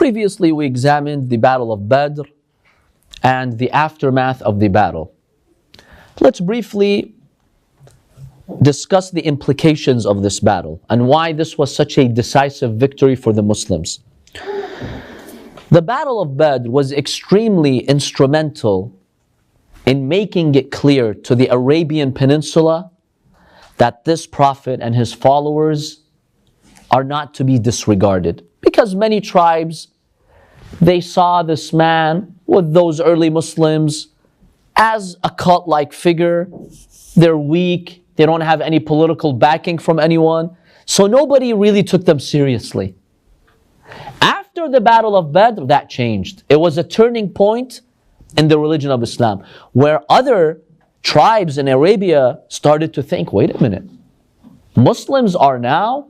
Previously, we examined the Battle of Badr and the aftermath of the battle. Let's briefly discuss the implications of this battle and why this was such a decisive victory for the Muslims. The Battle of Badr was extremely instrumental in making it clear to the Arabian Peninsula that this Prophet and his followers are not to be disregarded. Because many tribes, they saw this man with those early Muslims as a cult-like figure. They're weak, they don't have any political backing from anyone, so nobody really took them seriously. After the Battle of Badr, that changed. It was a turning point in the religion of Islam, where other tribes in Arabia started to think, wait a minute, Muslims are now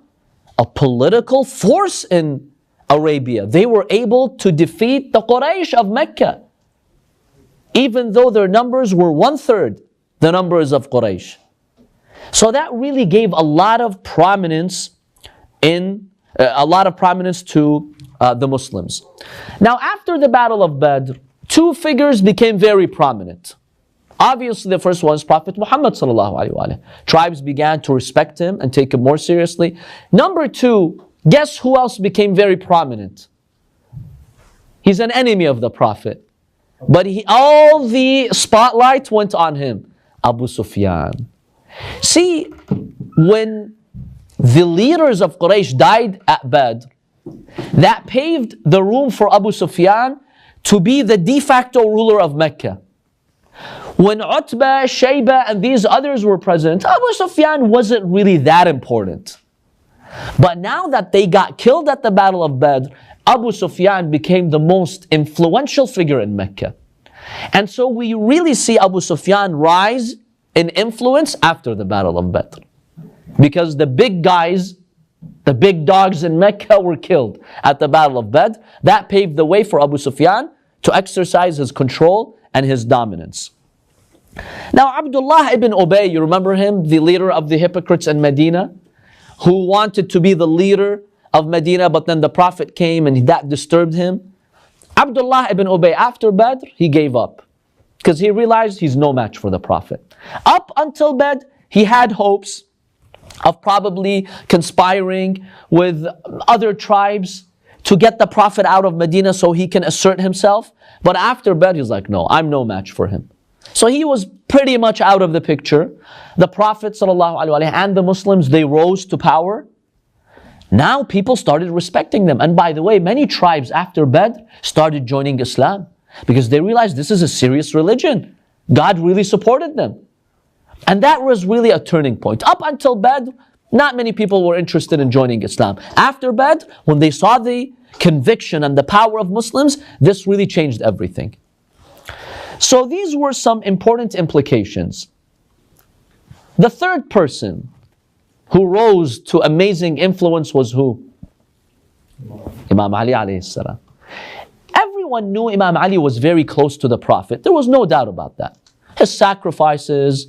a political force in Arabia. They were able to defeat the Quraysh of Mecca, even though their numbers were 1/3 the numbers of Quraysh. So that really gave a lot of prominence to the Muslims. Now, after the Battle of Badr, two figures became very prominent. Obviously, the first one is Prophet Muhammad sallallahu alaihi wasallam. Tribes began to respect him and take him more seriously. Number two, guess who else became very prominent? He's an enemy of the Prophet, but all the spotlight went on him. Abu Sufyan. See, when the leaders of Quraysh died at Badr, that paved the room for Abu Sufyan to be the de facto ruler of Mecca. When Utbah, Shayba, and these others were present, Abu Sufyan wasn't really that important. But now that they got killed at the Battle of Badr, Abu Sufyan became the most influential figure in Mecca. And so we really see Abu Sufyan rise in influence after the Battle of Badr. Because the big guys, the big dogs in Mecca were killed at the Battle of Badr. That paved the way for Abu Sufyan to exercise his control and his dominance. Now, Abdullah ibn Ubay, you remember him, the leader of the hypocrites in Medina, who wanted to be the leader of Medina, but then the Prophet came and that disturbed him. Abdullah ibn Ubay, after Badr, he gave up because he realized he's no match for the Prophet. Up until Badr, he had hopes of probably conspiring with other tribes to get the Prophet out of Medina so he can assert himself. But after Badr, he's like, no, I'm no match for him. So he was pretty much out of the picture. The Prophet ﷺ and the Muslims, they rose to power. Now people started respecting them. And by the way, many tribes after Badr started joining Islam because they realized this is a serious religion. God really supported them. And that was really a turning point. Up until Badr, not many people were interested in joining Islam. After Badr, when they saw the conviction and the power of Muslims, this really changed everything. So these were some important implications. The third person who rose to amazing influence was who? Imam Ali alayhi salam. Everyone knew Imam Ali was very close to the Prophet. There was no doubt about that. His sacrifices,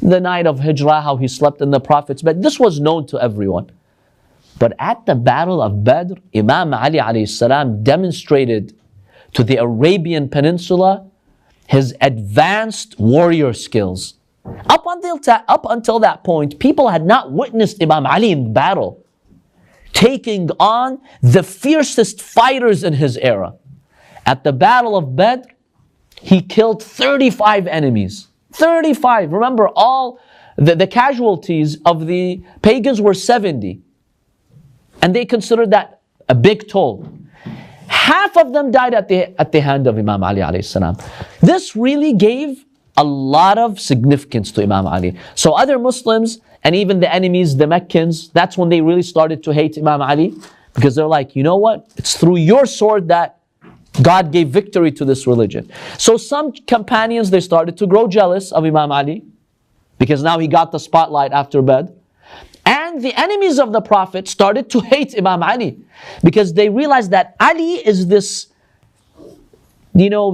the night of Hijrah, how he slept in the Prophet's bed, this was known to everyone. But at the Battle of Badr, Imam Ali alayhi salam demonstrated to the Arabian Peninsula his advanced warrior skills. Up until that point, people had not witnessed Imam Ali in battle, taking on the fiercest fighters in his era. At the Battle of Badr, he killed 35 enemies. 35. Remember, all the casualties of the pagans were 70. And they considered that a big toll. Half of them died at the hand of Imam Ali alayhi salam. This really gave a lot of significance to Imam Ali. So other Muslims and even the enemies, the Meccans, that's when they really started to hate Imam Ali, because they're like, you know what? It's through your sword that God gave victory to this religion. So some companions, they started to grow jealous of Imam Ali because now he got the spotlight after Badr. And the enemies of the Prophet started to hate Imam Ali because they realized that Ali is this,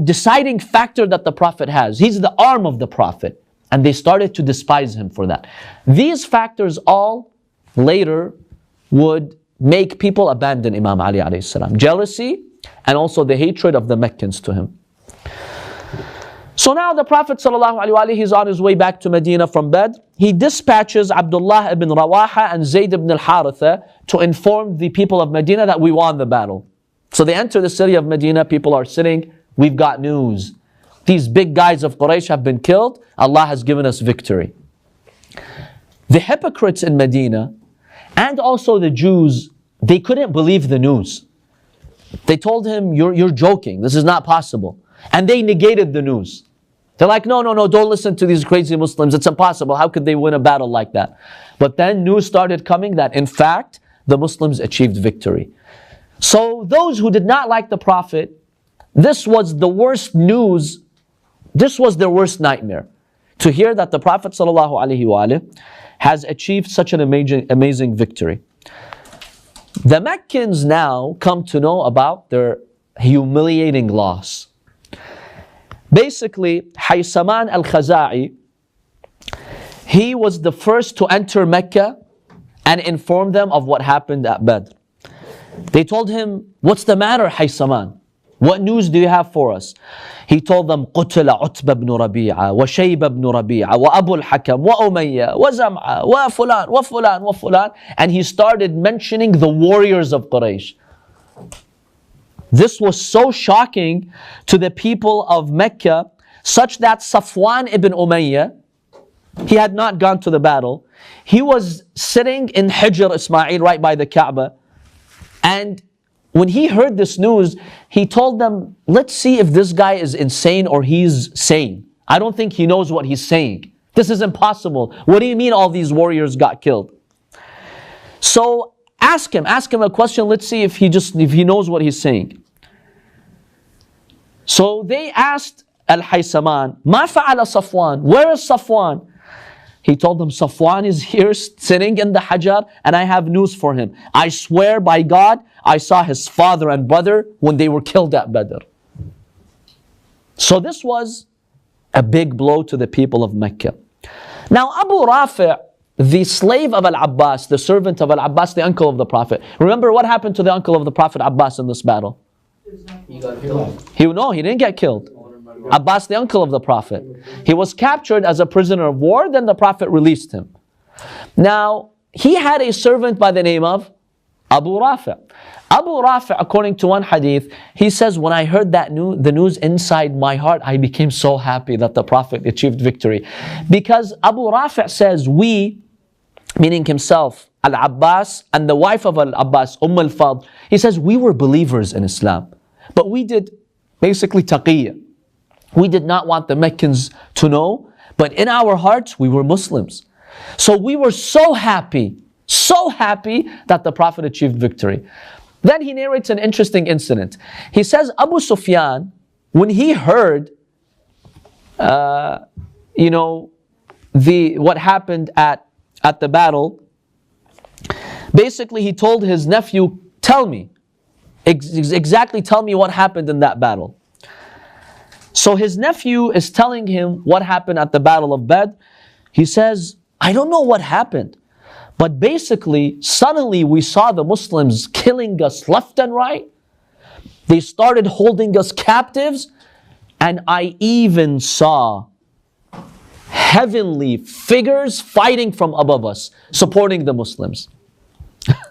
deciding factor that the Prophet has. He's the arm of the Prophet. And they started to despise him for that. These factors all later would make people abandon Imam Ali alayhi salam. Jealousy and also the hatred of the Meccans to him. So now the Prophet ﷺ, he's on his way back to Medina from Badr. He dispatches Abdullah ibn Rawaha and Zayd ibn al-Haritha to inform the people of Medina that we won the battle. So they enter the city of Medina, people are sitting, we've got news. These big guys of Quraysh have been killed, Allah has given us victory. The hypocrites in Medina and also the Jews, they couldn't believe the news. They told him, you're joking, this is not possible. And they negated the news. They're like, no, don't listen to these crazy Muslims. It's impossible. How could they win a battle like that? But then news started coming that in fact, the Muslims achieved victory. So those who did not like the Prophet, this was the worst news. This was their worst nightmare. To hear that the Prophet ﷺ has achieved such an amazing victory. The Meccans now come to know about their humiliating loss. Basically, Haysaman al-Khaza'i, he was the first to enter Mecca and inform them of what happened at Badr. They told him, what's the matter, Haysaman? What news do you have for us? He told them, قُتِلَ عُتْبَ بْنُ رَبِيعَ وَشَيْبَ بْنُ رَبِيعَ وَأَبُو الْحَكَمْ وَأُمَيَّةَ وَزَمْعَ وَفُلَانْ وَفُلَانْ وَفُلَانْ. And he started mentioning the warriors of Quraysh. This was so shocking to the people of Mecca, such that Sufyan ibn Umayyah, he had not gone to the battle. He was sitting in Hijr Ismail, right by the Kaaba. And when he heard this news, he told them, let's see if this guy is insane or he's sane. I don't think he knows what he's saying. This is impossible. What do you mean all these warriors got killed? So ask him a question. Let's see if he knows what he's saying. So they asked Al-Haysaman, Ma fa'ala Safwan? Where is Safwan? He told them, Safwan is here sitting in the Hajar and I have news for him. I swear by God, I saw his father and brother when they were killed at Badr. So this was a big blow to the people of Mecca. Now Abu Rafi', the slave of Al-Abbas, the servant of Al-Abbas, the uncle of the Prophet. Remember what happened to the uncle of the Prophet Abbas in this battle? He got killed. He didn't get killed. Abbas, the uncle of the Prophet. He was captured as a prisoner of war, then the Prophet released him. Now, he had a servant by the name of Abu Rafi'. Abu Rafi', according to one hadith, he says, when I heard the news inside my heart, I became so happy that the Prophet achieved victory. Because Abu Rafi' says, we, meaning himself, Al-Abbas, and the wife of Al-Abbas, al-Fadl, he says, we were believers in Islam. But we did basically taqiyya. We did not want the Meccans to know, but in our hearts, we were Muslims. So we were so happy that the Prophet achieved victory. Then he narrates an interesting incident. He says Abu Sufyan, when he heard, what happened at the battle, basically he told his nephew, tell me, exactly tell me what happened in that battle. So his nephew is telling him what happened at the Battle of Badr. He says, I don't know what happened, but basically, suddenly we saw the Muslims killing us left and right. They started holding us captives, and I even saw heavenly figures fighting from above us, supporting the Muslims.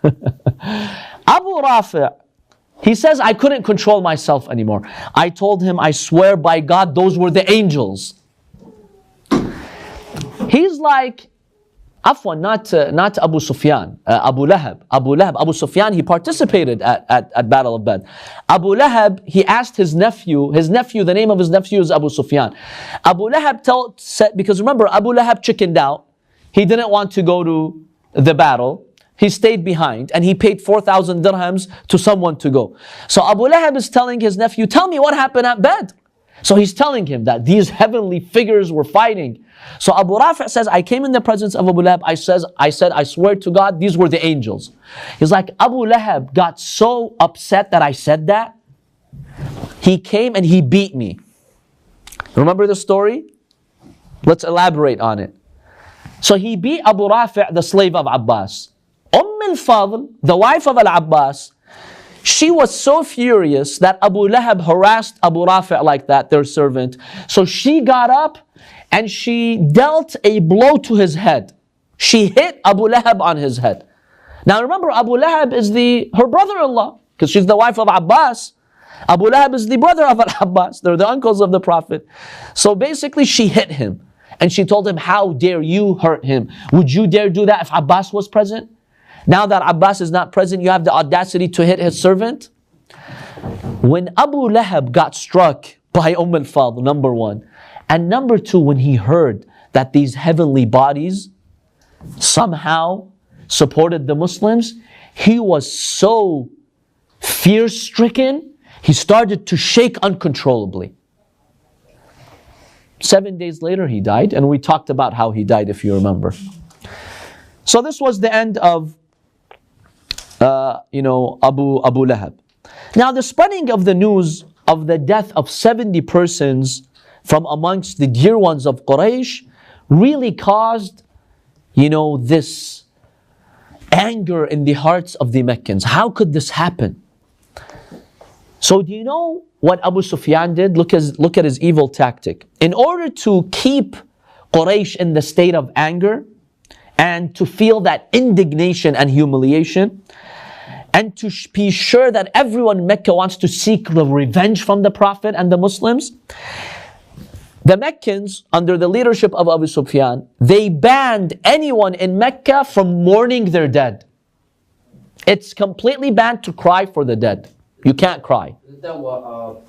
Abu Rafi', he says, I couldn't control myself anymore. I told him, I swear by God, those were the angels. He's like, Afwan, not Abu Sufyan, Abu Lahab. Abu Sufyan, he participated at Battle of Badr. Abu Lahab, he asked his nephew, the name of his nephew is Abu Sufyan. Abu Lahab said, because remember, Abu Lahab chickened out. He didn't want to go to the battle. He stayed behind and he paid 4,000 dirhams to someone to go. So Abu Lahab is telling his nephew, tell me what happened at Badr. So he's telling him that these heavenly figures were fighting. So Abu Rafi' says, I came in the presence of Abu Lahab. I said, I swear to God, these were the angels. He's like, Abu Lahab got so upset that I said that. He came and he beat me. Remember the story? Let's elaborate on it. So he beat Abu Rafi', the slave of Abbas. Al-Fadl, the wife of Al-Abbas, She was so furious that Abu Lahab harassed Abu Rafi' like that, their servant. So she got up and she dealt a blow to his head. She hit Abu Lahab on his head. Now remember, Abu Lahab is her brother-in-law, because she's the wife of Abbas. Abu Lahab is the brother of Abbas. They're the uncles of the Prophet. So basically she hit him. And she told him, how dare you hurt him? Would you dare do that if Abbas was present? Now that Abbas is not present, you have the audacity to hit his servant? When Abu Lahab got struck by al-Fadl, number one, and number two, when he heard that these heavenly bodies somehow supported the Muslims, he was so fear-stricken, he started to shake uncontrollably. 7 days later, he died, and we talked about how he died, if you remember. So this was the end of, Abu Lahab. Now, the spreading of the news of the death of 70 persons from amongst the dear ones of Quraysh really caused, this anger in the hearts of the Meccans. How could this happen? So do you know what Abu Sufyan did? Look at his evil tactic. In order to keep Quraysh in the state of anger and to feel that indignation and humiliation, and to be sure that everyone in Mecca wants to seek the revenge from the Prophet and the Muslims, the Meccans, under the leadership of Abu Sufyan, they banned anyone in Mecca from mourning their dead. It's completely banned to cry for the dead. You can't cry. Is that what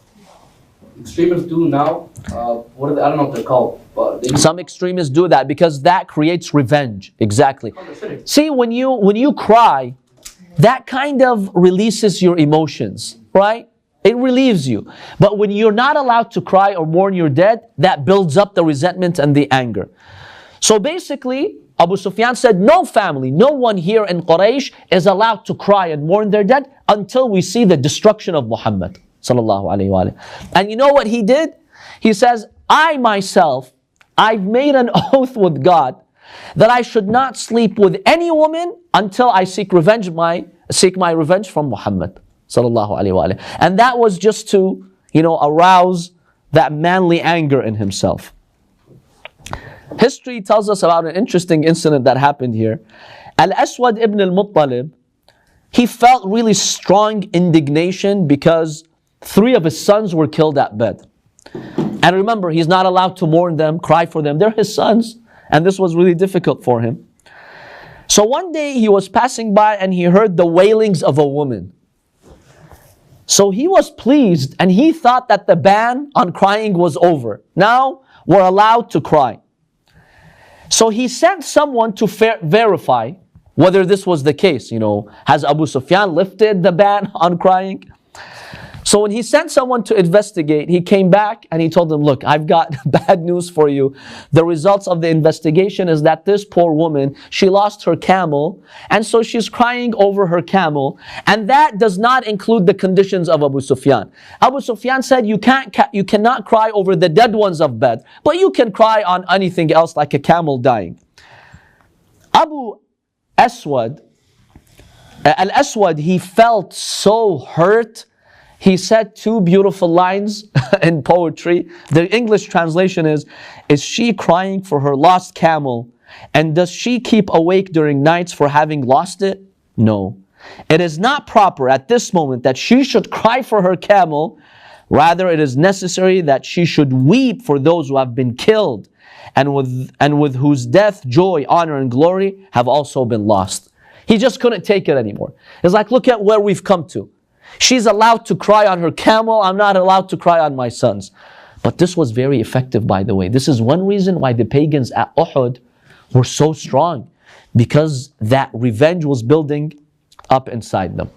extremists do now? I don't know what they're called. But some extremists do that because that creates revenge. Exactly. See, when you cry, that kind of releases your emotions, right? It relieves you. But when you're not allowed to cry or mourn your dead, that builds up the resentment and the anger. So basically, Abu Sufyan said, no family, no one here in Quraysh is allowed to cry and mourn their dead until we see the destruction of Muhammad sallallahu alaihi wasallam. And you know what he did? He says, I myself, I've made an oath with God that I should not sleep with any woman until I seek my revenge from Muhammad sallallahu alaihi wasallam. And that was just to, arouse that manly anger in himself. History tells us about an interesting incident that happened here. Al-Aswad ibn al-Muttalib, he felt really strong indignation because 3 of his sons were killed at Badr. And remember, he's not allowed to mourn them, cry for them. They're his sons. And this was really difficult for him. So one day he was passing by and he heard the wailings of a woman. So he was pleased and he thought that the ban on crying was over. Now we're allowed to cry. So he sent someone to verify whether this was the case. Has Abu Sufyan lifted the ban on crying? So when he sent someone to investigate, he came back and he told them, look, I've got bad news for you. The results of the investigation is that this poor woman, she lost her camel, and so she's crying over her camel, and that does not include the conditions of Abu Sufyan. Abu Sufyan said, you cannot cry over the dead ones of Badr, but you can cry on anything else like a camel dying. Abu Aswad, Al-Aswad, he felt so hurt. He said 2 beautiful lines in poetry. The English translation is she crying for her lost camel? And does she keep awake during nights for having lost it? No. It is not proper at this moment that she should cry for her camel. Rather, it is necessary that she should weep for those who have been killed and with whose death, joy, honor, and glory have also been lost. He just couldn't take it anymore. It's like, look at where we've come to. She's allowed to cry on her camel. I'm not allowed to cry on my sons. But this was very effective, by the way. This is one reason why the pagans at Uhud were so strong, because that revenge was building up inside them.